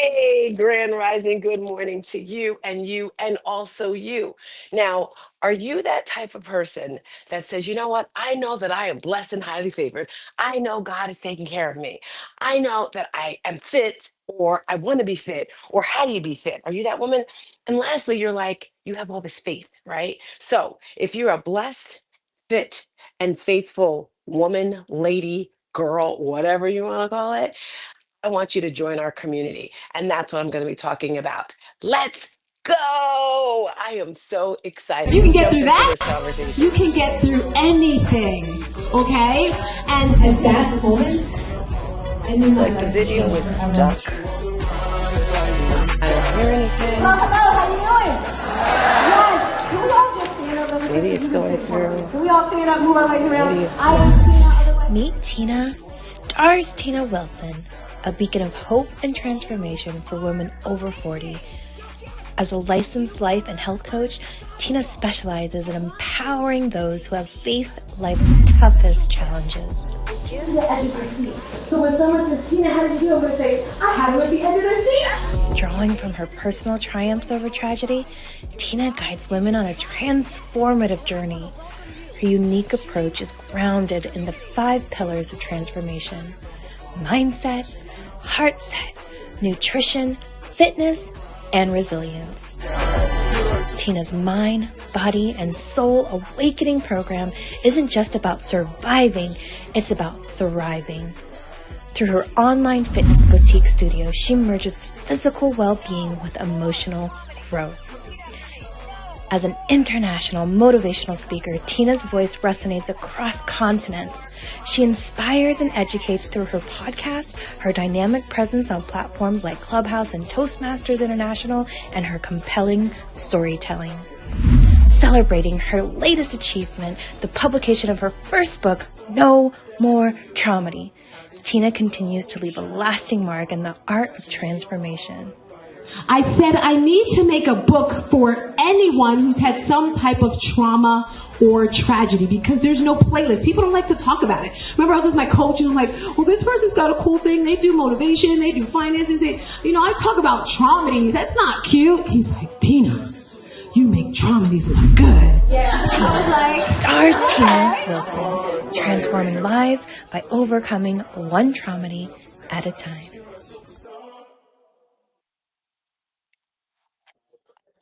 Hey, Grand Rising, good morning to you, and also you. Now, are you that type of person that says, you know what? I know that I am blessed and highly favored. I know God is taking care of me. I know that I am fit or I want to be fit, or how do you be fit? Are you that woman? And lastly, you're like, you have all this faith, right? So if you're a blessed, fit, and faithful woman, lady, girl, whatever you want to call it, I want you to join our community. And that's what I'm going to be talking about. Let's go. I am so excited. You can Let's get jump through into that. this conversation. You can get through anything. Okay? And at that moment, I knew my Like the life would video change was forever. stuck. I don't hear Hello, anything. hello, how you doing? Yes. Can we all just stand up really quick Maybe so it's you can going sit for? through. Can we all stand up, move our legs around? Maybe it's I not. am Tina, otherwise. Meet Tina, StarzTina Wilson, a beacon of hope and transformation for women over 40. As a licensed life and health coach, Tina specializes in empowering those who have faced life's toughest challenges. To the edge of their seat. So when someone says, Tina, how did you do? I'm going to say, I had them at the edge of their seat. Drawing from her personal triumphs over tragedy, Tina guides women on a transformative journey. Her unique approach is grounded in the 5 pillars of transformation: mindset, heart set, nutrition, fitness, and resilience. Tina's mind, body, and soul awakening program isn't just about surviving, it's about thriving. Through her online fitness boutique studio, she merges physical well-being with emotional growth. As an international motivational speaker, Tina's voice resonates across continents. She inspires and educates through her podcast, her dynamic presence on platforms like Clubhouse and Toastmasters International, and her compelling storytelling. Celebrating her latest achievement, the publication of her first book, No More Traumedy, Tina continues to leave a lasting mark in the art of transformation. I said I need to make a book for anyone who's had some type of trauma or tragedy because there's no playlist. People don't like to talk about it. Remember I was with my coach and I'm like, well, this person's got a cool thing. They do motivation. They do finances. I talk about traumedy. That's not cute. He's like, Tina, you make traumedies look good. Yeah. StarzTina Wilson, transforming lives by overcoming one traumedy at a time.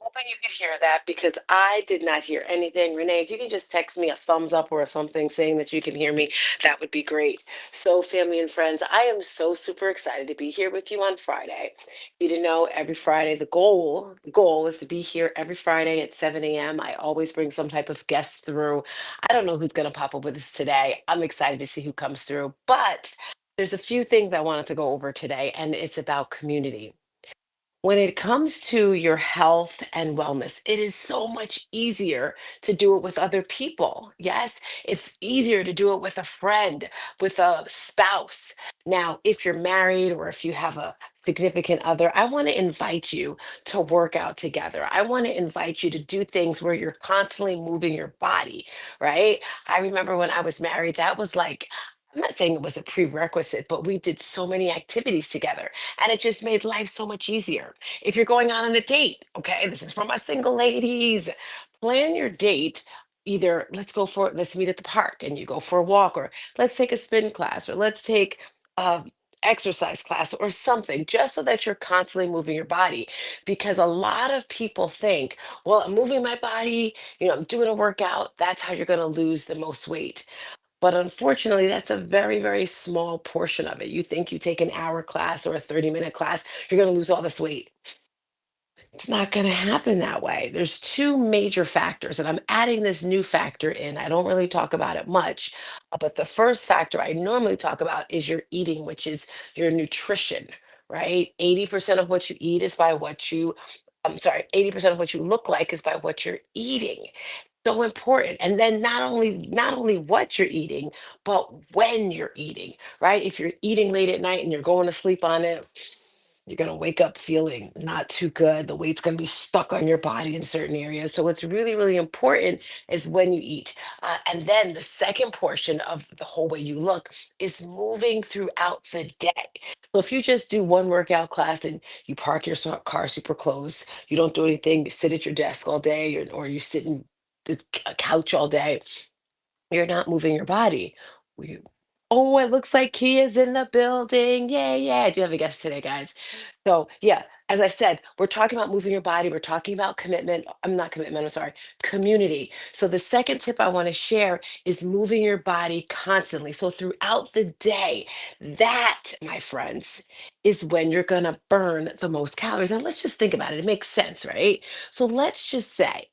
Hoping you could hear that because I did not hear anything. Renee, if you can just text me a thumbs up or something saying that you can hear me, that would be great. So, family and friends, I am so super excited to be here with you on Friday. You to know every Friday, the goal is to be here every Friday at 7 a.m. I always bring some type of guest through. I don't know who's going to pop up with us today. I'm excited to see who comes through, but there's a few things I wanted to go over today, and it's about community. When it comes to your health and wellness, it is so much easier to do it with other people. Yes, it's easier to do it with a friend, with a spouse. Now, if you're married or if you have a significant other, I want to invite you to work out together. I want to invite you to do things where you're constantly moving your body, right? I remember when I was married, that was like, I'm not saying it was a prerequisite, but we did so many activities together and it just made life so much easier. If you're going on a date, okay, this is for my single ladies. Plan your date. Either let's meet at the park and you go for a walk, or let's take a spin class, or let's take a exercise class or something, just so that you're constantly moving your body. Because a lot of people think, well, I'm moving my body, I'm doing a workout, that's how you're going to lose the most weight. But unfortunately, that's a very, very small portion of it. You think you take an hour class or a 30-minute class, you're going to lose all this weight. It's not going to happen that way. There's two major factors, and I'm adding this new factor in. I don't really talk about it much, but the first factor I normally talk about is your eating, which is your nutrition, right? 80% of what you eat is by what you, I'm sorry, 80% of what you look like is by what you're eating. So important. And then not only what you're eating, but when you're eating, right? If you're eating late at night and you're going to sleep on it, You're going to wake up feeling not too good. The weight's going to be stuck on your body in certain areas. So, what's really, really important is when you eat. And then the second portion of the whole way you look is moving throughout the day. So, if you just do one workout class and you park your car super close, you don't do anything, you sit at your desk all day, or you sit in the couch all day, you're not moving your body. We, oh, it looks like Kia's in the building. Yeah, yeah. Do you have a guest today, guys? So, yeah, as I said, we're talking about moving your body. We're talking about commitment. I'm not commitment, I'm sorry, community. So, the second tip I want to share is moving your body constantly. So, throughout the day, that, my friends, is when you're going to burn the most calories. Now, let's just think about it. It makes sense, right? So, let's just say,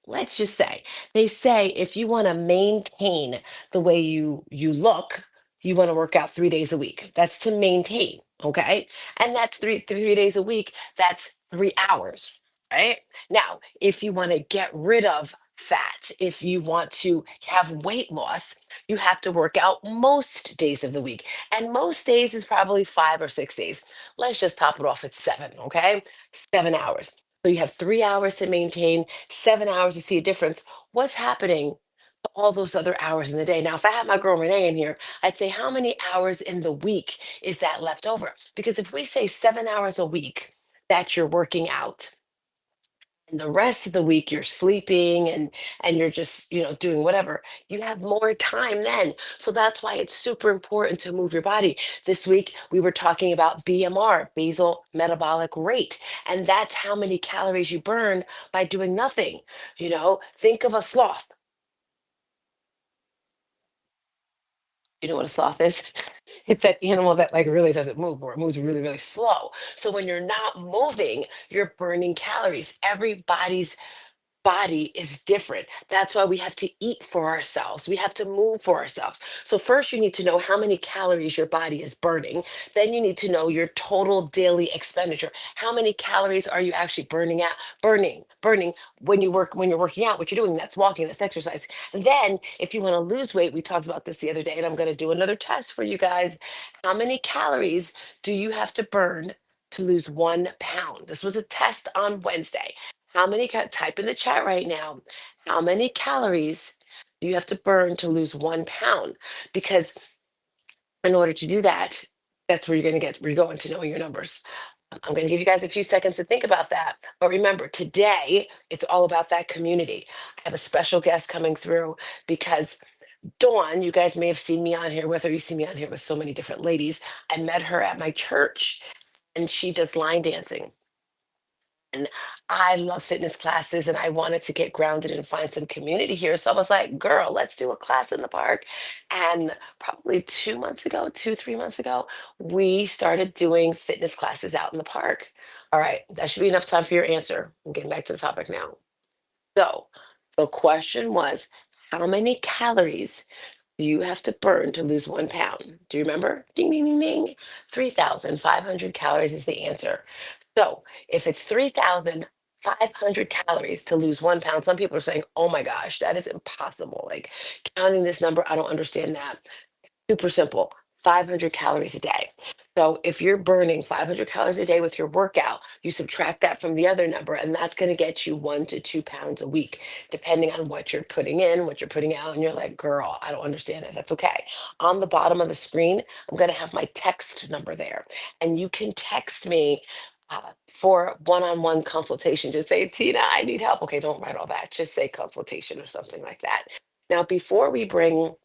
they say if you want to maintain the way you look, you want to work out 3 days a week. That's to maintain, okay? And that's three days a week. That's 3 hours, right? Now, if you want to get rid of fat, if you want to have weight loss, you have to work out most days of the week. And most days is probably 5 or 6 days. Let's just top it off at 7, okay? 7 hours. So you have 3 hours to maintain, 7 hours to see a difference. What's happening all those other hours in the day? Now, if I had my girl Renee in here, I'd say, how many hours in the week is that left over? Because if we say 7 hours a week that you're working out, and the rest of the week you're sleeping and you're just, doing whatever, you have more time then. So that's why it's super important to move your body. This week we were talking about BMR, basal metabolic rate, and that's how many calories you burn by doing nothing. Think of a sloth. You know what a sloth is? It's that animal that like really doesn't move, or it moves really, really slow. So when you're not moving, you're burning calories. Everybody's body is different. That's why we have to eat for ourselves. We have to move for ourselves. So first you need to know how many calories your body is burning. Then you need to know your total daily expenditure. How many calories are you actually burning when you're working out, what you're doing, that's walking, that's exercise. And then if you want to lose weight, we talked about this the other day, and I'm going to do another test for you guys. How many calories do you have to burn to lose 1 pound? This was a test on Wednesday. Type in the chat right now, how many calories do you have to burn to lose 1 pound? Because in order to do that, that's where you're going to know your numbers. I'm going to give you guys a few seconds to think about that. But remember, today, it's all about that community. I have a special guest coming through because Dawn, you guys may have seen me on here with her. You see me on here with so many different ladies. I met her at my church, and she does line dancing. And I love fitness classes, and I wanted to get grounded and find some community here. So I was like, girl, let's do a class in the park. And probably 2 months ago, 3 months ago, we started doing fitness classes out in the park. All right, that should be enough time for your answer. I'm getting back to the topic now. So the question was, how many calories you have to burn to lose 1 pound? Do you remember? Ding, ding, ding, ding. 3,500 calories is the answer. So if it's 3,500 calories to lose 1 pound, some people are saying, oh my gosh, that is impossible. Like counting this number, I don't understand that. Super simple, 500 calories a day. So if you're burning 500 calories a day with your workout, you subtract that from the other number, and that's going to get you 1 to 2 pounds a week, depending on what you're putting in, what you're putting out. And you're like, girl, I don't understand it. That's okay. On the bottom of the screen, I'm going to have my text number there, and you can text me. For one-on-one consultation, just say, Tina, I need help. Okay, don't write all that. Just say consultation or something like that. Now, before we bring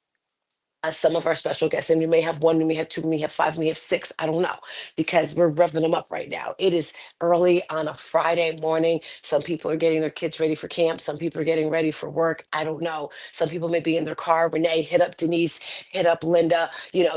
some of our special guests, and we may have one, we may have two, we may have five, we may have six. I don't know, because we're revving them up right now. It is early on a Friday morning. Some people are getting their kids ready for camp. Some people are getting ready for work. I don't know. Some people may be in their car. Renee, hit up Denise, hit up Linda.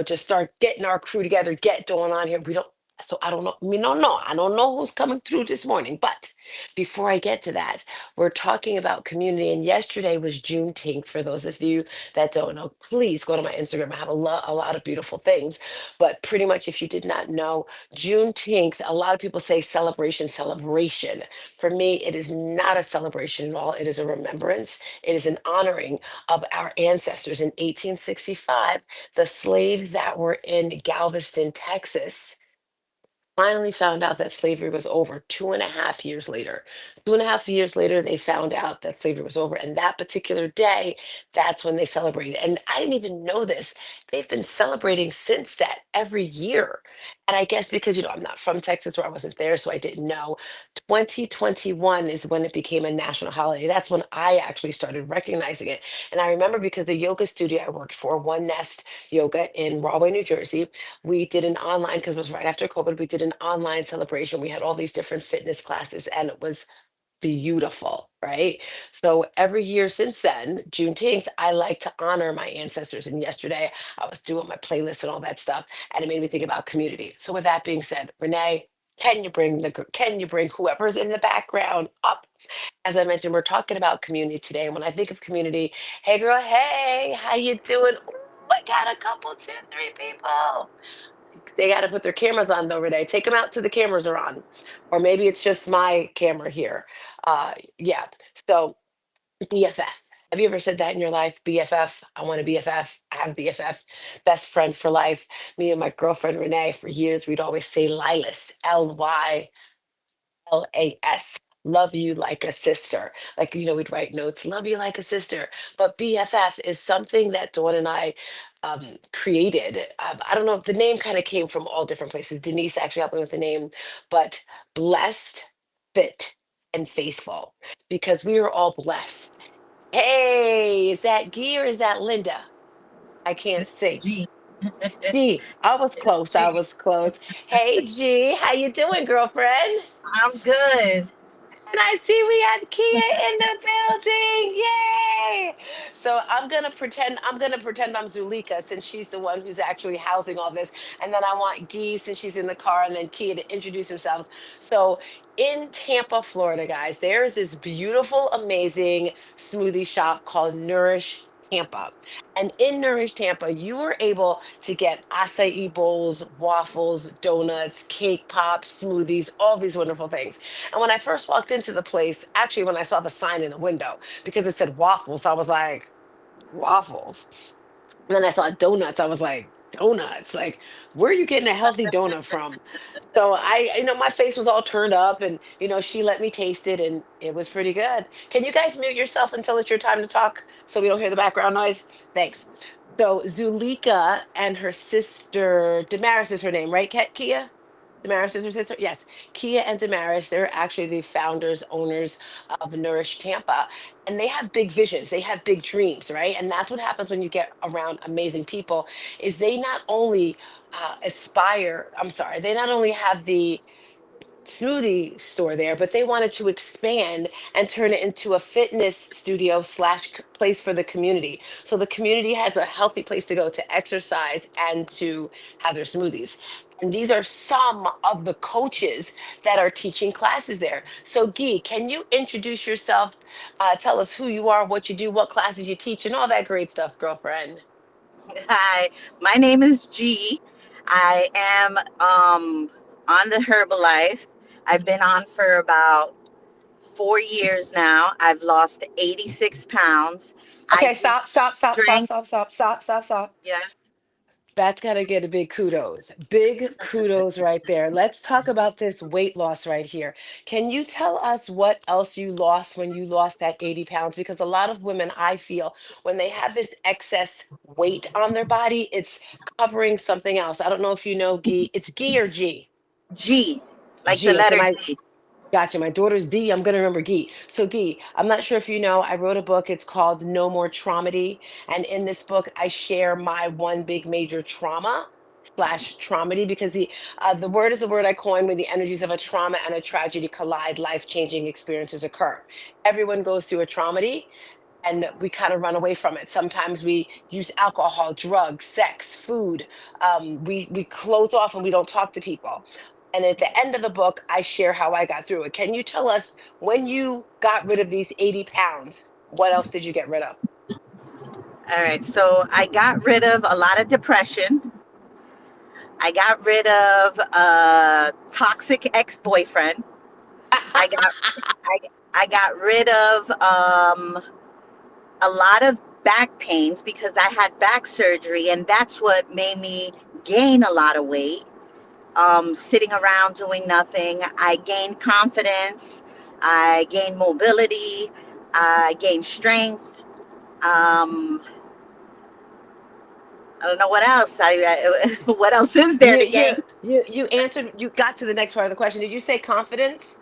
Just start getting our crew together. Get going on here. We don't. So I don't know. We don't know. I don't know who's coming through this morning. But before I get to that, we're talking about community. And yesterday was Juneteenth. For those of you that don't know, please go to my Instagram. I have a lot of beautiful things. But pretty much, if you did not know, Juneteenth, a lot of people say celebration, celebration. For me, it is not a celebration at all. It is a remembrance. It is an honoring of our ancestors in 1865, the slaves that were in Galveston, Texas. finally found out that slavery was over 2.5 years later. 2.5 years later, they found out that slavery was over. And that particular day, that's when they celebrated. And I didn't even know this. They've been celebrating since that every year. And I guess because, I'm not from Texas or I wasn't there, so I didn't know. 2021 is when it became a national holiday. That's when I actually started recognizing it. And I remember because the yoga studio I worked for, One Nest Yoga in Rahway, New Jersey, we did an online, because it was right after COVID, we did an online celebration. We had all these different fitness classes and it was beautiful, right? So every year since then, Juneteenth, I like to honor my ancestors. And yesterday I was doing my playlist and all that stuff, and it made me think about community. So with that being said, Renee, can you bring whoever's in the background up? As I mentioned, we're talking about community today. And when I think of community, hey girl, hey, how you doing? Ooh, I got a couple, two, three people. They got to put their cameras on though, Renee. Take them out till the cameras are on. Or maybe it's just my camera here. Yeah. So BFF. Have you ever said that in your life? BFF. I want a BFF. I have a BFF. Best friend for life. Me and my girlfriend Renee, for years, we'd always say Lilas. LAS. Love you like a sister. Like, we'd write notes, love you like a sister. But BFF is something that Dawn and I created. I don't know if the name kind of came from all different places. Denise actually helped me with the name, but blessed, fit, and faithful, because we are all blessed. Hey, is that Guy or is that Linda? I can't It's see. G. G, I was It's close. I G. was close. Hey, G, how you doing, girlfriend? I'm good. And I see we have Kia in the building. Yay! So I'm gonna pretend I'm Zulika, since she's the one who's actually housing all this. And then I want Gee, since she's in the car, and then Kia to introduce themselves. So in Tampa, Florida, guys, there's this beautiful, amazing smoothie shop called Nourish Tampa. And in Nourish Tampa, you were able to get acai bowls, waffles, donuts, cake pops, smoothies, all these wonderful things. And when I first walked into the place, actually, when I saw the sign in the window, because it said waffles, I was like, waffles. And then I saw donuts, I was like, donuts. Like, where are you getting a healthy donut from? So my face was all turned up, and, she let me taste it, and it was pretty good. Can you guys mute yourself until it's your time to talk so we don't hear the background noise? Thanks. So Zulika and her sister, Damaris is her name, right, Kia? Damaris is her sister? Yes. Kia and Damaris, they're actually the founders, owners of Nourish Tampa. And they have big visions. They have big dreams, right? And that's what happens when you get around amazing people, is they not only they not only have the smoothie store there, but they wanted to expand and turn it into a fitness studio slash place for the community. So the community has a healthy place to go to exercise and to have their smoothies. And these are some of the coaches that are teaching classes there. So, Guy, can you introduce yourself? Tell us who you are, what you do, what classes you teach, and all that great stuff, girlfriend. Hi, my name is G. I am on the Herbalife. I've been on for about 4 years now. I've lost 86 pounds. I Okay, do stop, stop, stop, stop, strength. stop, stop, stop, stop, stop. Yes. That's got to get a big kudos. Big kudos right there. Let's talk about this weight loss right here. Can you tell us what else you lost when you lost that 80 pounds? Because a lot of women, I feel, when they have this excess weight on their body, it's covering something else. I don't know if you know, Gee. It's Gee or G? G, like the G. Okay, letter my G. Gotcha. My daughter's D. I'm gonna remember Gee. So Gee, I'm not sure if you know, I wrote a book. It's called No More Traumedy. And in this book, I share my one big major trauma slash traumedy, because the word is a word I coined when the energies of a trauma and a tragedy collide, life-changing experiences occur. Everyone goes through a traumedy, and we kind of run away from it. Sometimes we use alcohol, drugs, sex, food. We close off and we don't talk to people. And at the end of the book, I share how I got through it. Can you tell us, when you got rid of these 80 pounds, what else did you get rid of? All right, so I got rid of a lot of depression. I got rid of a toxic ex-boyfriend. I got I, I got rid of a lot of back pains because I had back surgery, and that's what made me gain a lot of weight. sitting around doing nothing. I gained confidence. I gained mobility. I gained strength. Um, I don't know what else. What else is there You to you gain? you answered. You got to the next part of the question. Did you say confidence?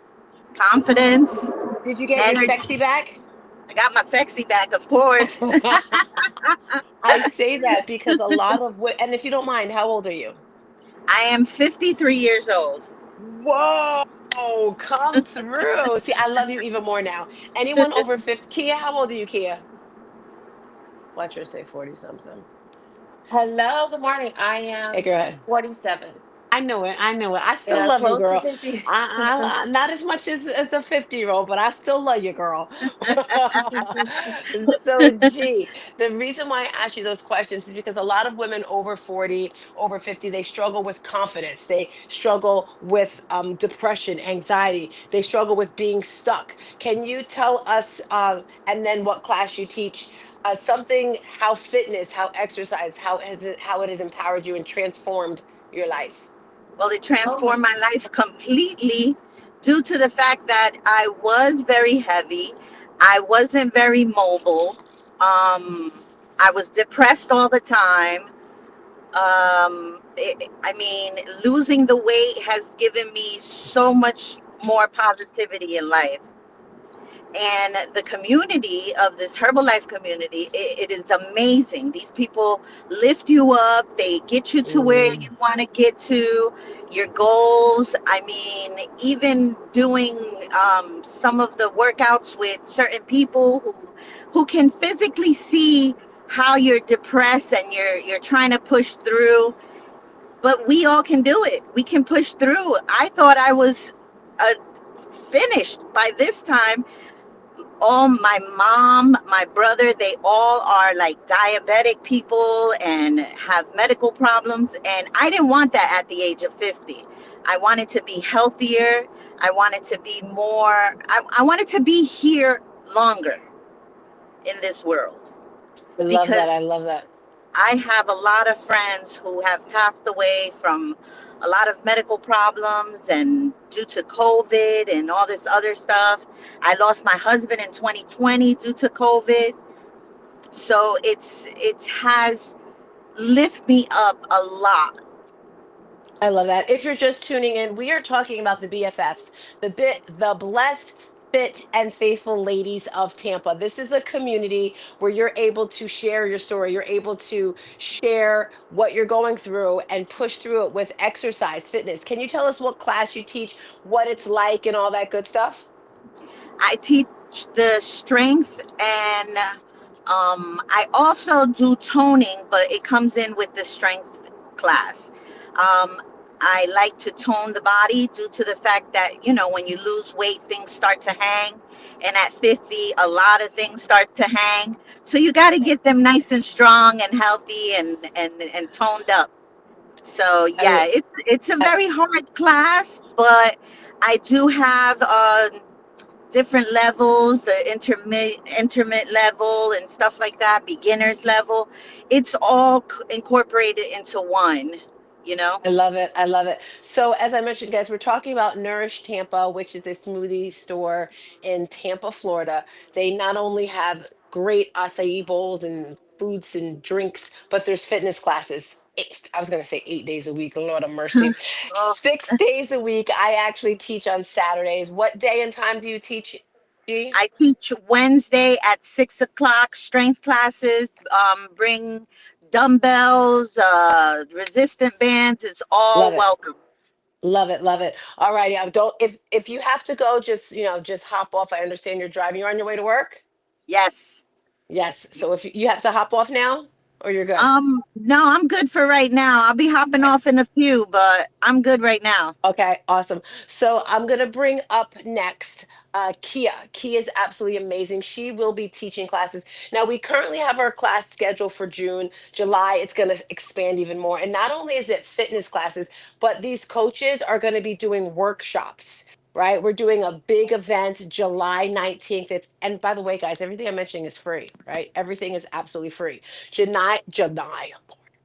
Confidence, Did you get your sexy energy. back? I got my sexy back, of course. I say that because a lot of and if you don't mind, how old are you? I am 53 years old. Whoa, come through. See, I love you even more now. Anyone over 50? Kia, how old are you, Kia? Watch her say 40 something. Hello, good morning. I Hey, am girl. 47. I know it. I know it. I still Yeah, love you, close to girl. 50. Not as much as a 50-year-old, but I still love you, girl. So, gee, the reason why I ask you those questions is because a lot of women over 40, over 50, they struggle with confidence. They struggle with depression, anxiety. They struggle with being stuck. Can you tell us, and then what class you teach, something, how fitness, how exercise, how it has empowered you and transformed your life? Well, it Oh my. transformed my life completely due to the fact that I was very heavy. I wasn't very mobile. I was depressed all the time. I mean, losing the weight has given me so much more positivity in life. And the community of this Herbalife community, it is amazing. These people lift you up, they get you to where you Mm, want to get to, your goals. I mean, even doing some of the workouts with certain people who can physically see how you're depressed and you're trying to push through, but we all can do it. We can push through. I thought I was uh, finished by this time. All my mom, my brother, they all are like diabetic people and have medical problems. And I didn't want that at the age of 50. I wanted to be healthier. I wanted to be more, I wanted to be here longer in this world I love because that. I love that. I have a lot of friends who have passed away from a lot of medical problems and due to COVID and all this other stuff. I lost my husband in 2020 due to COVID. So it has lifted me up a lot. I love that. If you're just tuning in, we are talking about the BFFs, the blessed, fit, and faithful ladies of Tampa. This is a community where you're able to share your story. You're able to share what you're going through and push through it with exercise, fitness. Can you tell us what class you teach, what it's like, and all that good stuff? I teach the strength and I also do toning, but it comes in with the strength class. Um, I like to tone the body due to the fact that, when you lose weight, things start to hang. And at 50, a lot of things start to hang. So you got to get them nice and strong and healthy and toned up. So I, yeah, it's a I, very hard class, but I do have different levels, the intermediate level and stuff like that, beginners level. It's all incorporated into one, you know. I love it. I love it. So, as I mentioned, guys, we're talking about Nourish Tampa, which is a smoothie store in Tampa, Florida. They not only have great acai bowls and foods and drinks, but there's fitness classes. I was going to say 8 days a week. Lord of mercy. Oh, 6 days a week. I actually teach on Saturdays. What day and time do you teach, G? I teach Wednesday at 6 o'clock strength classes. Bring dumbbells, resistant bands. It's all Love it. welcome. Love it, love it. All righty. I don't if you have to go, just just hop off. I understand you're driving. You're on your way to work? Yes. Yes. So if you have to hop off now, or you're good. No, I'm good for right now. I'll be hopping off in a few, but I'm good right now. Okay, awesome. So I'm gonna bring up next Kia. Kia is absolutely amazing. She will be teaching classes. Now we currently have our class scheduled for June. July, it's gonna expand even more. And not only is it fitness classes, but these coaches are gonna be doing workshops. Right? We're doing a big event July 19th. And by the way, guys, everything I'm mentioning is free, right? Everything is absolutely free. July.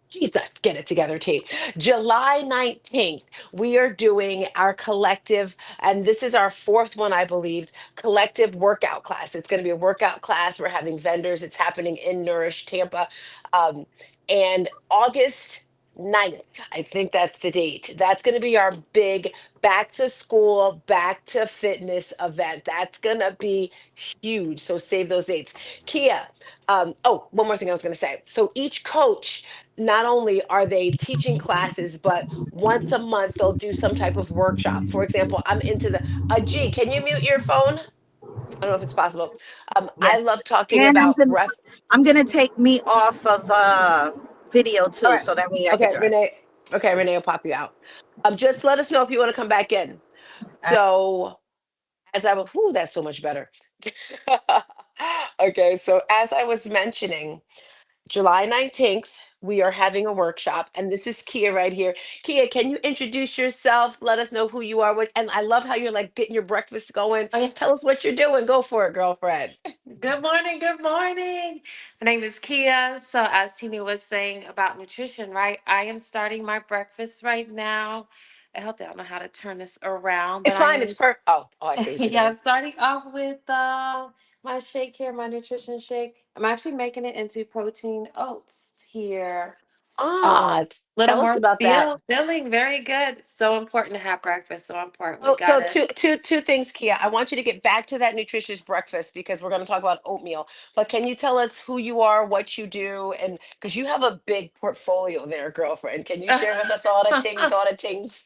Jesus, get it together, team. July 19th, we are doing our collective, and this is our fourth one, I believe, collective workout class. It's going to be a workout class. We're having vendors. It's happening in Nourish, Tampa. Um, and August 9th, I think that's the date. That's going to be our big back to school, back to fitness event. That's going to be huge. So save those dates. Kia, oh, one more thing I was going to say. So each coach, not only are they teaching classes, but once a month they'll do some type of workshop. For example, I'm into the G, can you mute your phone? I don't know if it's possible. I Yes. love talking And about ref. I'm gonna take me off of video All too, right. so that way I could Okay, drive. Renee. Okay, Renee will pop you out. Just let us know if you want to come back in. So as I was, whoo, that's so much better. Okay, so as I was mentioning, July 19th, we are having a workshop, and this is Kia right here. Kia, can you introduce yourself? Let us know who you are. What, and I love how you're like getting your breakfast going. Oh, yeah. Tell us what you're doing. Go for it, girlfriend. Good morning. Good morning. My name is Kia. So, as Tina was saying about nutrition, right? I am starting my breakfast right now. I don't know how to turn this around, but It's I fine. am. It's per. Oh, oh, I see what you're Yeah, doing. I'm starting off with my shake here, my nutrition shake. I'm actually making it into protein oats here. Ah, Little tell us more about that. feeling very good. So important to have breakfast. So important. We So gotta. two things, Kia. I want you to get back to that nutritious breakfast because we're going to talk about oatmeal. But can you tell us who you are, what you do, and because you have a big portfolio there, girlfriend. Can you share with us all the things, all the things?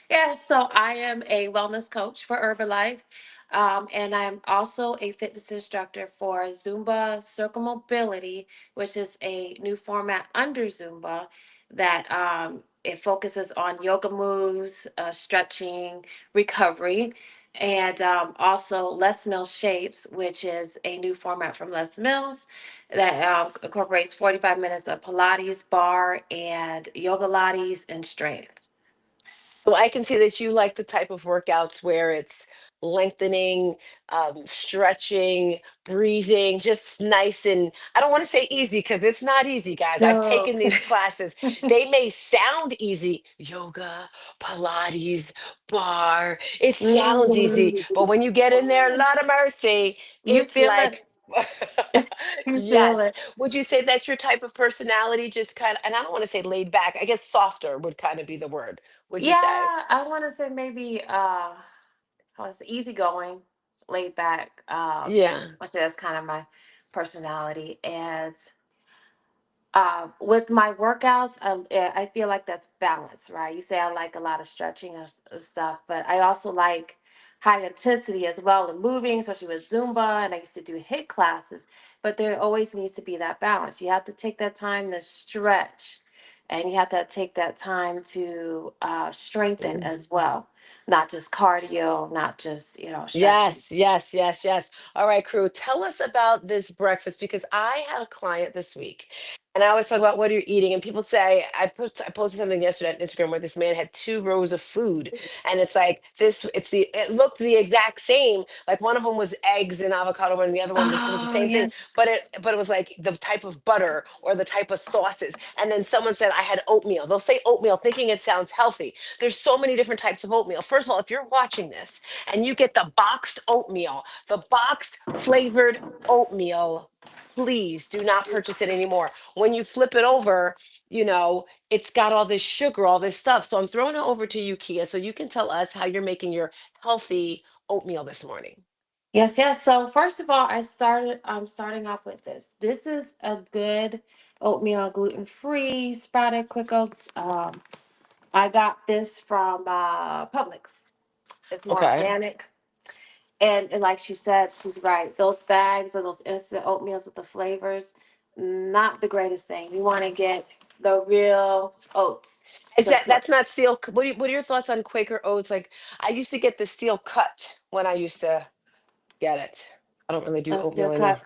Yeah, so I am a wellness coach for Herbalife, and I'm also a fitness instructor for Zumba Circle Mobility, which is a new format under Zumba that it focuses on yoga moves, stretching, recovery, and also Les Mills Shapes, which is a new format from Les Mills that incorporates 45 minutes of Pilates, bar, and yoga lattes and strength. So I can see that you like the type of workouts where it's lengthening, stretching, breathing, just nice and I don't want to say easy because it's not easy, guys. I've No. taken these classes. They may sound easy, yoga, Pilates, bar. It sounds easy, Mm, but when you get in there, a lot of mercy, you it's feel it. like You feel yes. it. Would you say that's your type of personality? Just kind of, and I don't want to say laid back. I guess softer would kind of be the word. Would you say? Yeah, I want to say maybe how it's easygoing, laid back. Yeah. I say that's kind of my personality. As with my workouts, I feel like that's balance, right? You say I like a lot of stretching and stuff, but I also like high intensity as well and moving, especially with Zumba. And I used to do HIIT classes, but there always needs to be that balance. You have to take that time to stretch, and you have to take that time to strengthen Mm. as well, not just cardio, not just stretching. Yes, yes, yes, yes. All right, crew, tell us about this breakfast because I had a client this week and I always talk about what are you eating. And people say, I posted something yesterday on Instagram where this man had two rows of food. And it's like this, it looked the exact same. Like one of them was eggs and avocado, and the other one was, it was the Oh same thing, yes. but it was like the type of butter or the type of sauces. And then someone said, I had oatmeal. They'll say oatmeal thinking it sounds healthy. There's so many different types of oatmeal. First of all, if you're watching this, and you get the boxed oatmeal, the boxed flavored oatmeal, please do not purchase it anymore. When you flip it over, it's got all this sugar, all this stuff. So I'm throwing it over to you, Kia, so you can tell us how you're making your healthy oatmeal this morning. Yes, yes. So first of all, I'm starting off with this. This is a good oatmeal, gluten-free, sprouted quick oats. I got this from Publix. It's more Okay. organic. And like she said, she's right. Those bags or those instant oatmeals with the flavors, not the greatest thing. You want to get the real oats. Is The that's not steel? What are your thoughts on Quaker oats? Like I used to get the steel cut when I used to get it. I don't really do steel oatmeal anymore. cut.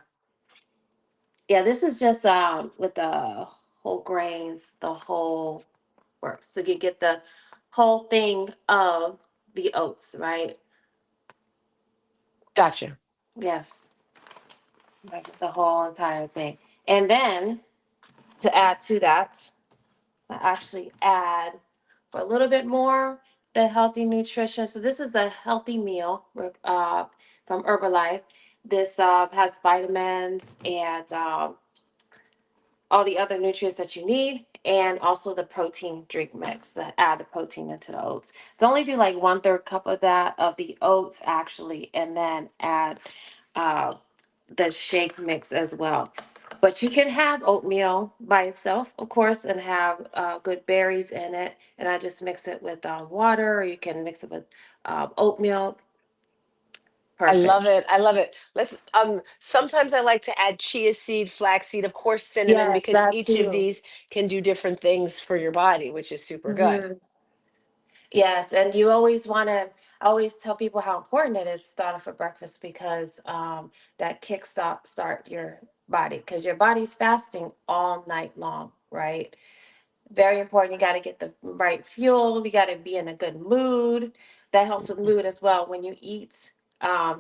Yeah, this is just with the whole grains, the whole works. So you get the whole thing of the oats, right? Gotcha. Yes, like the whole entire thing. And then to add to that, I actually add for a little bit more the healthy nutrition. So this is a healthy meal from Herbalife. This has vitamins and all the other nutrients that you need, and also the protein drink mix that add the protein into the oats. So only do like 1/3 cup of that of the oats actually, and then add uh, the shake mix as well. But you can have oatmeal by itself, of course, and have good berries in it. And I just mix it with water, or you can mix it with oatmeal. I love it. Perfect. I love it. Let's sometimes I like to add chia seed, flaxseed, of course cinnamon, Yes, because that each of too. these can do different things for your body, which is super good. Hmm. Yes, and you always want to. I always tell people how important it is to start off with breakfast because that start your body because your body's fasting all night long, right? Very important. You got to get the right fuel. You got to be in a good mood. That helps with mood as well. When you eat,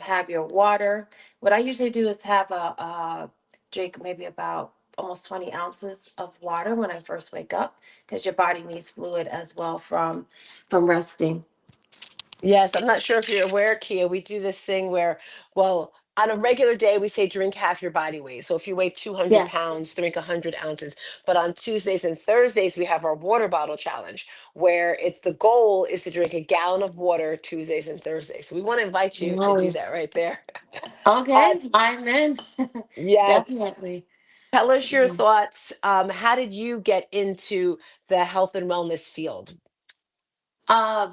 have your water. What I usually do is have a drink maybe about almost 20 ounces of water when I first wake up because your body needs fluid as well from resting. Yes, I'm not sure if you're aware, Kia. We do this thing where, well, on a regular day, we say drink half your body weight. So if you weigh 200 Yes. pounds, drink 100 ounces. But on Tuesdays and Thursdays, we have our water bottle challenge, where it's the goal is to drink a gallon of water Tuesdays and Thursdays. So we want to invite you to do that Nice. right there. Uh, Okay, I'm in. yes. Definitely. Tell us your Mhm. thoughts. How did you get into the health and wellness field?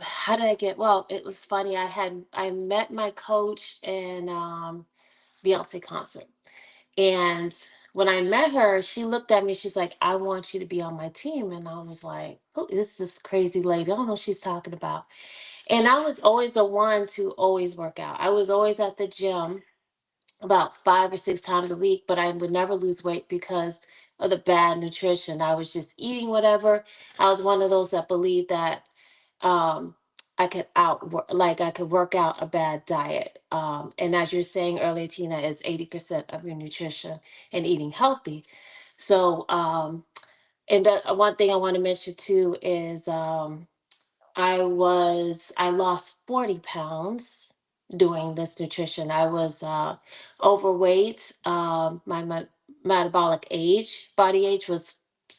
How did I get? Well, it was funny. I met my coach in Beyonce concert. And when I met her, she looked at me, she's like, I want you to be on my team. And I was like, who is this crazy lady? I don't know what she's talking about. And I was always the one to always work out. I was always at the gym about 5 or 6 times a week, but I would never lose weight because of the bad nutrition. I was just eating whatever. I was one of those that believed that um I could I could work out a bad diet. And as you're saying earlier, Tina, is 80% of your nutrition and eating healthy. So and one thing I want to mention too is I lost 40 pounds doing this nutrition. I was overweight. Metabolic age, body age was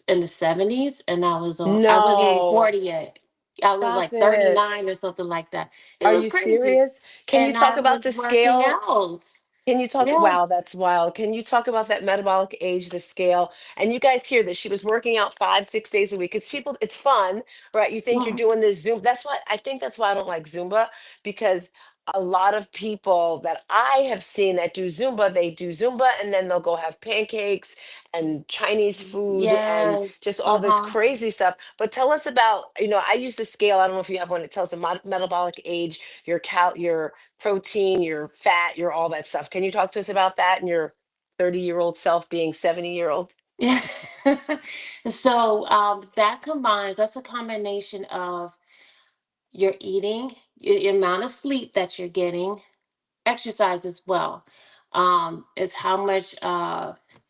in the 70s, and I wasn't even No, 40 yet. I was stop like it. 39 or something like that. It Are was you crazy. serious? Can you And talk I about was the working scale? out. Can you talk? Wow, Yes. that's wild. Can you talk about that metabolic age, the scale? And you guys hear that she was working out 5, 6 days a week. It's people, it's fun, right? You think you're Mhm. doing this Zoom. That's why I think that's why I don't like Zumba, because a lot of people that I have seen that do Zumba, they do Zumba and then they'll go have pancakes and Chinese food and Yes. just all this Uh-huh. crazy stuff. But tell us about, I use the scale. I don't know if you have one. It tells the metabolic age, your protein, your fat, your all that stuff. Can you talk to us about that and your 30-year-old self being 70-year-old? Yeah. So that's a combination of your eating, your amount of sleep that you're getting, exercise as well, is how much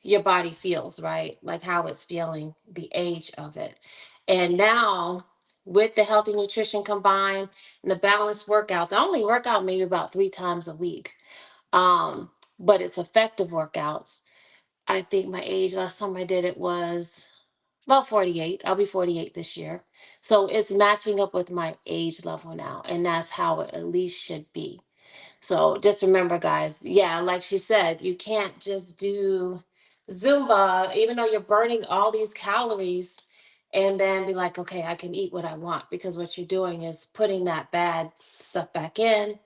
your body feels, right? Like how it's feeling, the age of it. And now with the healthy nutrition combined and the balanced workouts, I only work out maybe about 3 times a week. But it's effective workouts. I think my age last time I did it was about 48. I'll be 48 this year. So it's matching up with my age level now. And that's how it at least should be. So just remember, guys, yeah, like she said, you can't just do Zumba, even though you're burning all these calories, and then be like, okay, I can eat what I want. Because what you're doing is putting that bad stuff back in,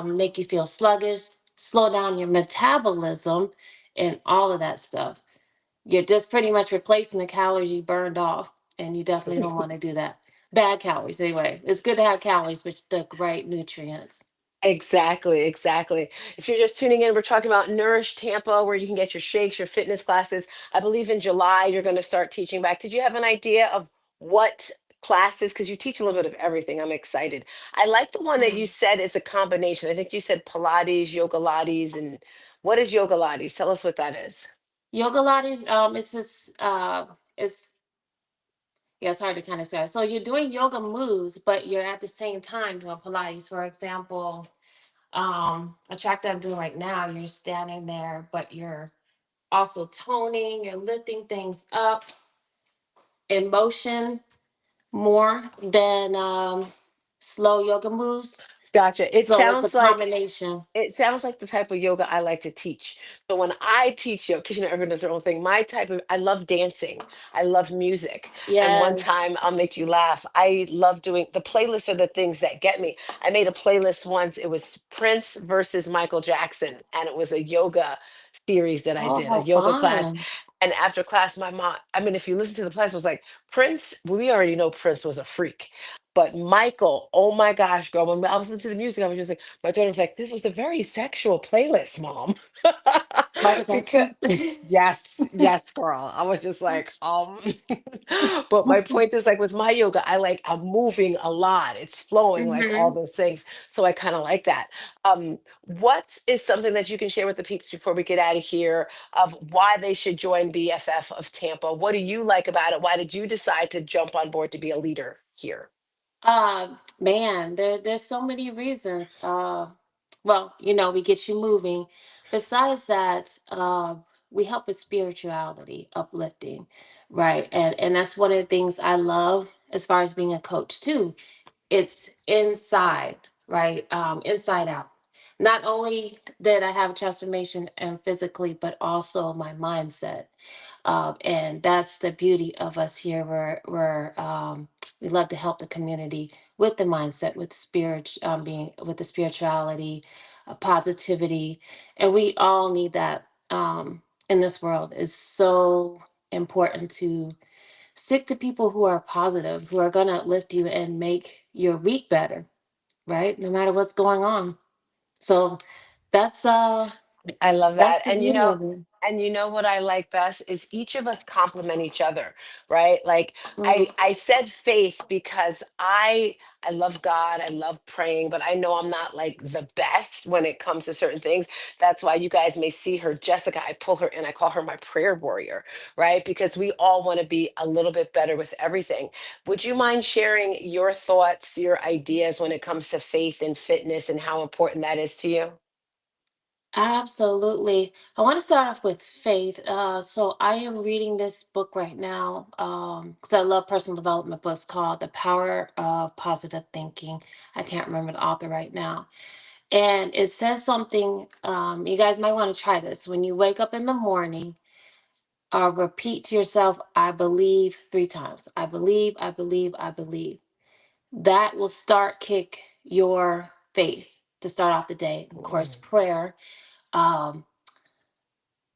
make you feel sluggish, slow down your metabolism, and all of that stuff. You're just pretty much replacing the calories you burned off, and you definitely don't want to do that. Bad calories, anyway. It's good to have calories, but the right nutrients. Exactly, exactly. If you're just tuning in, we're talking about Nourish Tampa, where you can get your shakes, your fitness classes. I believe in July you're going to start teaching back. Did you have an idea of what classes? Because you teach a little bit of everything. I'm excited. I like the one that you said is a combination. I think you said Pilates, Yoga Lattes, and what is Yoga Lattes? Tell us what that is. Yoga Lattes, it's Yeah, it's hard to kind of start. So you're doing yoga moves, but you're at the same time doing Pilates. For example, a track that I'm doing right now, you're standing there, but you're also toning, you're lifting things up in motion more than slow yoga moves. Gotcha. So it's a combination. It sounds like the type of yoga I like to teach. So when I teach yoga, because you know everyone does their own thing, my type of I love dancing. I love music. And one Yes. time I'll make you laugh. I love doing the playlists are the things that get me. I made a playlist once. It was Prince versus Michael Jackson, and it was a yoga series that I Oh, did, a how yoga class. fun. And after class, my mom, I mean, if you listen to the class, it was like Prince, we already know Prince was a freak. But Michael, oh my gosh, girl, when I was listening to the music, I was just like, my daughter was like, this was a very sexual playlist, mom. Michael Because Jackson. yes, yes, girl. I was just like, but my point is like with my yoga, I'm moving a lot. It's flowing like all Hmm. those things. So I kind of like that. What is something that you can share with the peeps before we get out of here of why they should join BFF of Tampa? What do you like about it? Why did you decide to jump on board to be a leader here? Man, there's so many reasons. Well, we get you moving. Besides that, we help with spirituality, uplifting, right? And that's one of the things I love as far as being a coach too. It's inside, right? Inside out. Not only did I have a transformation and physically, but also my mindset. And that's the beauty of us here. We love to help the community with the mindset, with the spirit, being with the spirituality, positivity, and we all need that in this world. It's so important to stick to people who are positive, who are going to uplift you and make your week better, right? No matter what's going on. So that's uh I love that's that. the beauty of it. And you know what I like best is each of us complement each other, right? Like Mhm. I said faith because I love God, I love praying, but I know I'm not like the best when it comes to certain things. That's why you guys may see her, Jessica, I pull her in, I call her my prayer warrior, right? Because we all want to be a little bit better with everything. Would you mind sharing your thoughts, your ideas when it comes to faith and fitness and how important that is to you? Absolutely. I want to start off with faith. So I am reading this book right now because I love personal development books called The Power of Positive Thinking. I can't remember the author right now. And it says something, you guys might want to try this. When you wake up in the morning, repeat to yourself, I believe 3 times. I believe, I believe, I believe. That will kick your faith to start off the day. Of course, prayer. Um,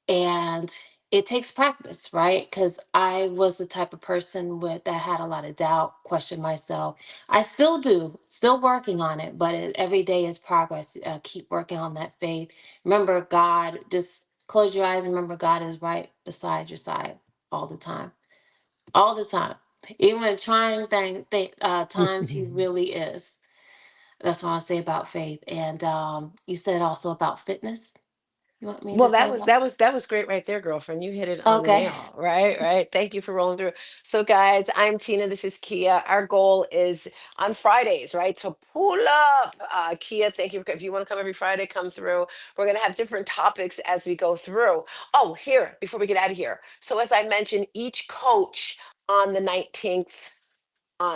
and it takes practice, right? Because I was the type of person that had a lot of doubt, question myself. I still do, still working on it, but every day is progress. Keep working on that faith. Remember God, just close your eyes and remember God is right beside your side all the time, all the time. Even in trying times, he really is. That's what I say about faith. And you said also about fitness. You want me to Well, say that? that was great right there, girlfriend. You hit it on the Okay. nail, right? Right. Thank you for rolling through. So, guys, I'm Tina. This is Kia. Our goal is on Fridays, right? To pull up. Kia, thank you. If you want to come every Friday, come through. We're gonna have different topics as we go through. Oh, here, before we get out of here. So, as I mentioned, each coach on the 19th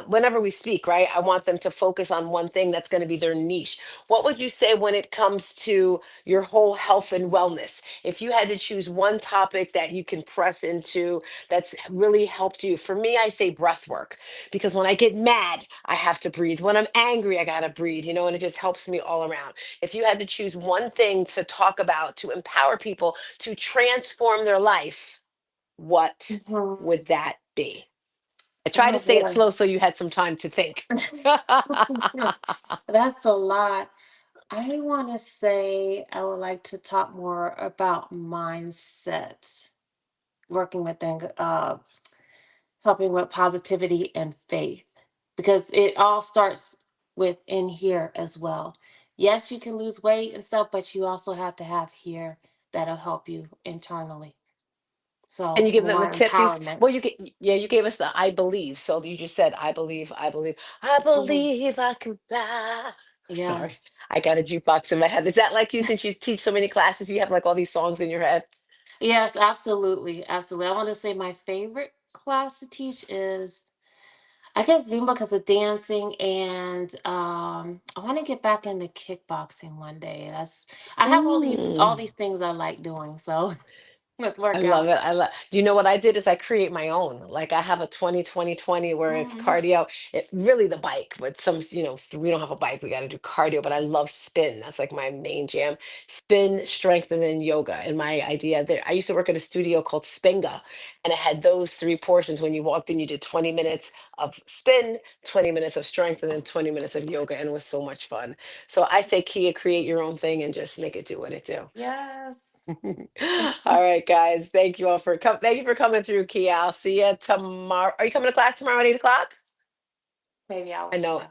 whenever we speak, right? I want them to focus on one thing that's going to be their niche. What would you say when it comes to your whole health and wellness? If you had to choose one topic that you can press into that's really helped you, for me, I say breath work because when I get mad, I have to breathe. When I'm angry, I got to breathe, and it just helps me all around. If you had to choose one thing to talk about to empower people to transform their life, what Mhm. would that be? I tried to Oh say it boy. slow so you had some time to think. That's a lot. I want to say I would like to talk more about mindsets, working with helping with positivity and faith, because it all starts with in here as well. Yes, you can lose weight and stuff, but you also have to have here that'll help you internally. So And you give them a more tip. These well, empowerment. yeah, you gave us the I believe. So you just said I believe, I Mhm. believe I can fly. Sorry, Yes. I got a jukebox in my head. Is that like you? Since you teach so many classes, you have like all these songs in your head. Yes, absolutely. Absolutely. I want to say my favorite class to teach is, I guess, Zumba because of dancing, and I want to get back into kickboxing one day. That's I have all Mm. these things I like doing, so let's I work love out. it. I love, you know what I did is I create my own. Like I have a 20 where it's Mhm. cardio. It really the bike, but we don't have a bike. We got to do cardio, but I love spin. That's like my main jam. Spin, strength, and then yoga. And my idea there, I used to work at a studio called Spinga, and it had those three portions. When you walked in, you did 20 minutes of spin, 20 minutes of strength, and then 20 minutes of yoga. And it was so much fun. So I say, Kia, create your own thing and just make it do what it do. Yes. All right, guys. Thank you for coming through, Kia. I'll see you tomorrow. Are you coming to class tomorrow at 8 o'clock? Maybe I'll I let you know. know.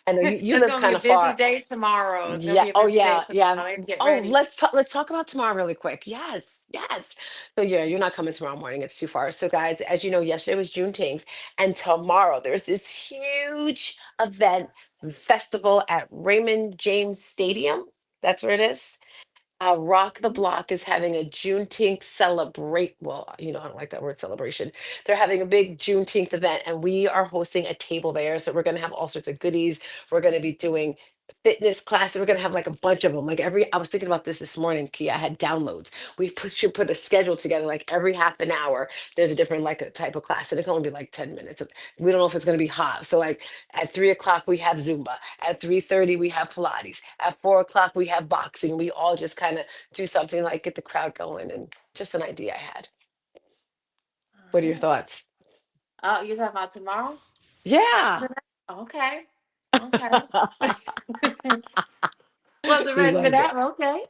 I know you It's live gonna be kind a of busy far. day tomorrow. It's gonna Yeah. be a Oh busy day yeah. tomorrow. Yeah. I gotta get Oh, ready. let's talk about tomorrow really quick. Yes. Yes. So yeah, you're not coming tomorrow morning. It's too far. So guys, as you know, yesterday was Juneteenth, and tomorrow there's this huge event festival at Raymond James Stadium. That's where it is. Rock the Mhm. Block is having a Juneteenth celebrate. Well, I don't like that word celebration. They're having a big Juneteenth event, and we are hosting a table there. So we're going to have all sorts of goodies. We're going to be doing fitness classes. We're going to have like a bunch of them. I was thinking about this morning, Kia. I had downloads. Should put a schedule together. Like every half an hour, there's a different like a type of class, and it can only be like 10 minutes. We don't know if it's going to be hot. So like at 3 o'clock we have Zumba. At 3:30 we have Pilates. At 4 o'clock we have boxing. We all just kind of do something like get the crowd going, and just an idea I had. What are your All right. thoughts? Oh, you talking about tomorrow? Yeah. Okay. Okay. Wasn't You ready for like that, it. but okay.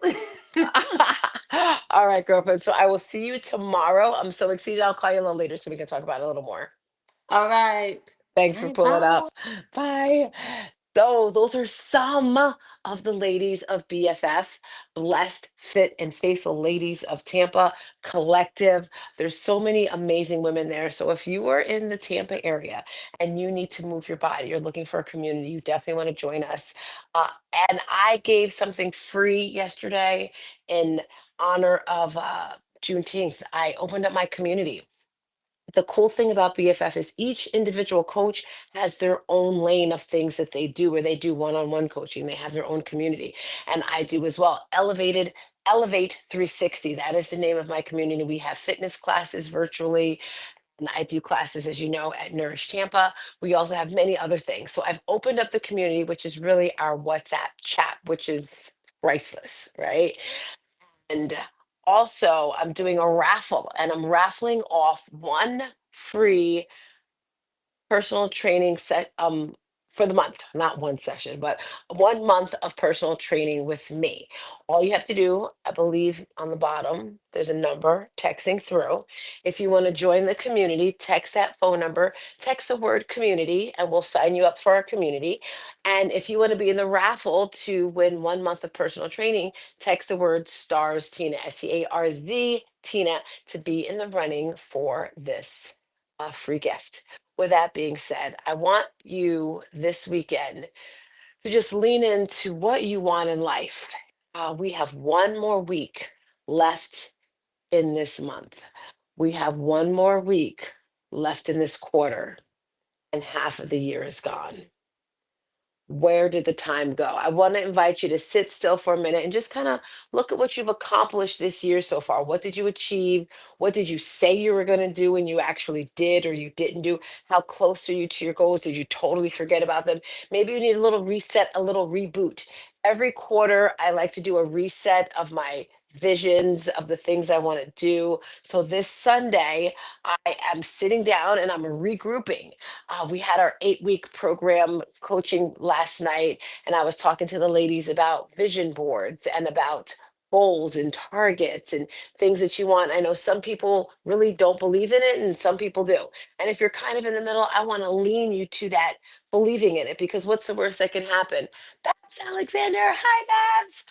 All right, girlfriend. So I will see you tomorrow. I'm so excited. I'll call you a little later so we can talk about it a little more. All right. Thanks All for right. pulling Bye. up. Bye. So, those are some of the ladies of BFF, Blessed, Fit, and Faithful Ladies of Tampa Collective. There's so many amazing women there. So, if you are in the Tampa area and you need to move your body, you're looking for a community, you definitely want to join us. Uh, and I gave something free yesterday in honor of Juneteenth. I opened up my community. The cool thing about BFF is each individual coach has their own lane of things that they do, where they do one-on-one coaching. They have their own community, and I do as well. Elevate 360. That is the name of my community. We have fitness classes virtually, and I do classes, as you know, at Nourish Tampa. We also have many other things. So I've opened up the community, which is really our WhatsApp chat, which is priceless, right? And also, I'm doing a raffle, and I'm raffling off one free personal training set for the month, not one session, but 1 month of personal training with me. All you have to do, I believe on the bottom, there's a number texting through. If you want to join the community, text that phone number, text the word community, and we'll sign you up for our community. And if you want to be in the raffle to win 1 month of personal training, text the word stars Tina, STARZ Tina, to be in the running for this free gift. With that being said, I want you this weekend to just lean into what you want in life. We have one more week left in this month. We have one more week left in this quarter, and half of the year is gone. Where did the time go? I want to invite you to sit still for a minute and just kind of look at what you've accomplished this year so far. What did you achieve? What did you say you were going to do and you actually did or you didn't do? How close are you to your goals? Did you totally forget about them? Maybe you need a little reset, a little reboot. Every quarter, I like to do a reset of my visions of the things I want to do. So this Sunday, I am sitting down and I'm regrouping. We had our 8 week program coaching last night, and I was talking to the ladies about vision boards and about goals and targets and things that you want. I know some people really don't believe in it, and some people do. And if you're kind of in the middle, I want to lean you to that believing in it, because what's the worst that can happen? Babs Alexander, hi, Babs.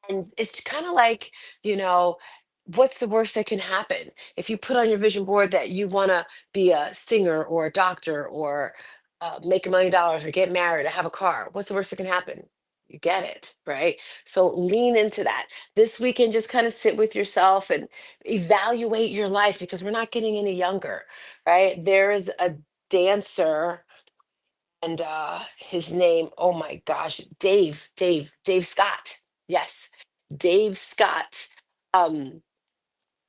And it's kind of like, you know, what's the worst that can happen? If you put on your vision board that you want to be a singer or a doctor or make $1 million or get married or have a car, what's the worst that can happen? You get it, right? So lean into that. This weekend, just kind of sit with yourself and evaluate your life because we're not getting any younger, right? There is a dancer and his name, oh my gosh, Dave Scott. Yes, Dave Scott. Um,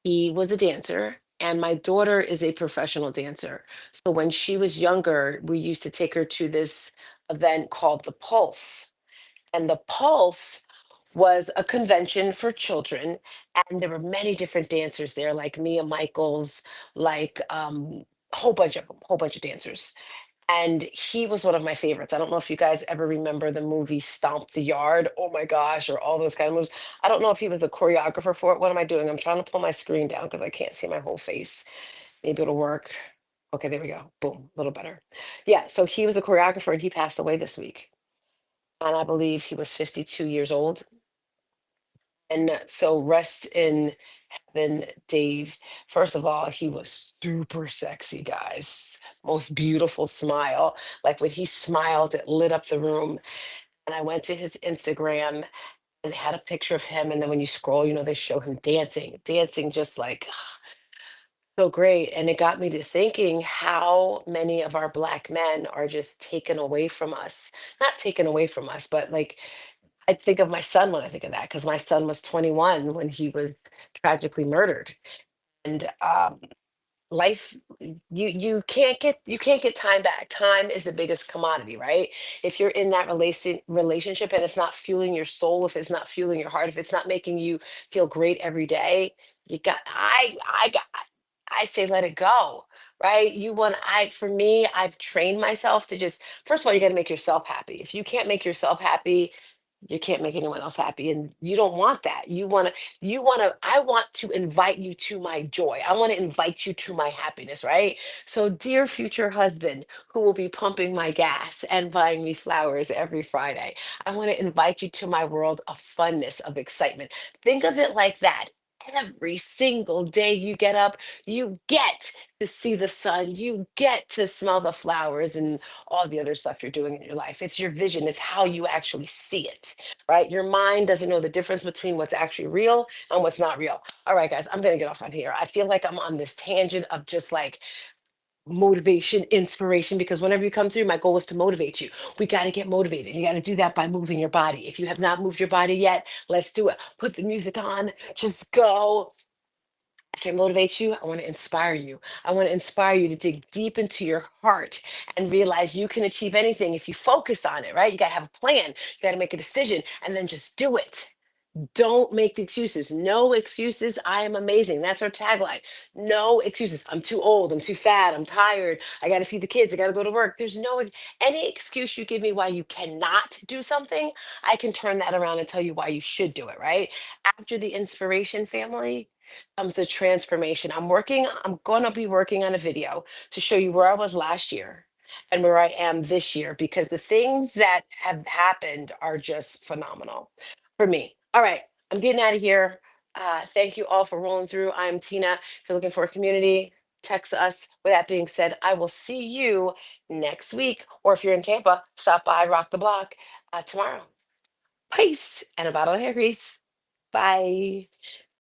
he was a dancer, and my daughter is a professional dancer. So when she was younger, we used to take her to this event called the Pulse. And the Pulse was a convention for children, and there were many different dancers there, like Mia Michaels, like whole bunch of dancers. And he was one of my favorites. I don't know if you guys ever remember the movie Stomp the Yard. Oh my gosh, or all those kind of moves. I don't know if he was the choreographer for it. What am I doing? I'm trying to pull my screen down because I can't see my whole face. Maybe it'll work. Okay, there we go. Boom, a little better. Yeah, so he was a choreographer and he passed away this week. And I believe he was 52 years old. And so rest in heaven, Dave. First of all, he was super sexy, guys. Most beautiful smile. Like when he smiled, it lit up the room. And I went to his Instagram and had a picture of him. And then when you scroll, they show him dancing just like so great. And it got me to thinking how many of our Black men are just taken away from us. Not taken away from us, but like I think of my son when I think of that, because my son was 21 when he was tragically murdered. And life, you can't get time back. Time is the biggest commodity, right? If you're in that relationship and it's not fueling your soul, if it's not fueling your heart, if it's not making you feel great every day, you got I say let it go, right? For me, I've trained myself to just, first of all, you got to make yourself happy. If you can't make yourself happy, you can't make anyone else happy. And you don't want that. I want to invite you to my joy. I want to invite you to my happiness, right? So, dear future husband who will be pumping my gas and buying me flowers every Friday, I want to invite you to my world of funness, of excitement. Think of it like that. Every single day you get up, you get to see the sun, you get to smell the flowers and all the other stuff you're doing in your life. It's your vision, it's how you actually see it, right? Your mind doesn't know the difference between what's actually real and what's not real. All right, guys, I'm going to get off on here. I feel like I'm on this tangent of just like motivation, inspiration, because whenever you come through, my goal is to motivate you. We got to get motivated. You got to do that by moving your body. If you have not moved your body yet, let's do it. Put the music on, just go. After I motivate you, I want to inspire you. I want to inspire you to dig deep into your heart and realize you can achieve anything if you focus on it, right? You got to have a plan, you got to make a decision, and then just do it. Don't make the excuses. No excuses. I am amazing. That's our tagline. No excuses. I'm too old. I'm too fat. I'm tired. I got to feed the kids. I got to go to work. There's any excuse you give me why you cannot do something. I can turn that around and tell you why you should do it, right? After the inspiration family comes the transformation. I'm going to be working on a video to show you where I was last year and where I am this year because the things that have happened are just phenomenal for me. All right, I'm getting out of here. Thank you all for rolling through. I'm Tina. If you're looking for a community, text us. With that being said, I will see you next week. Or if you're in Tampa, stop by Rock the Block tomorrow. Peace and a bottle of hair grease. Bye.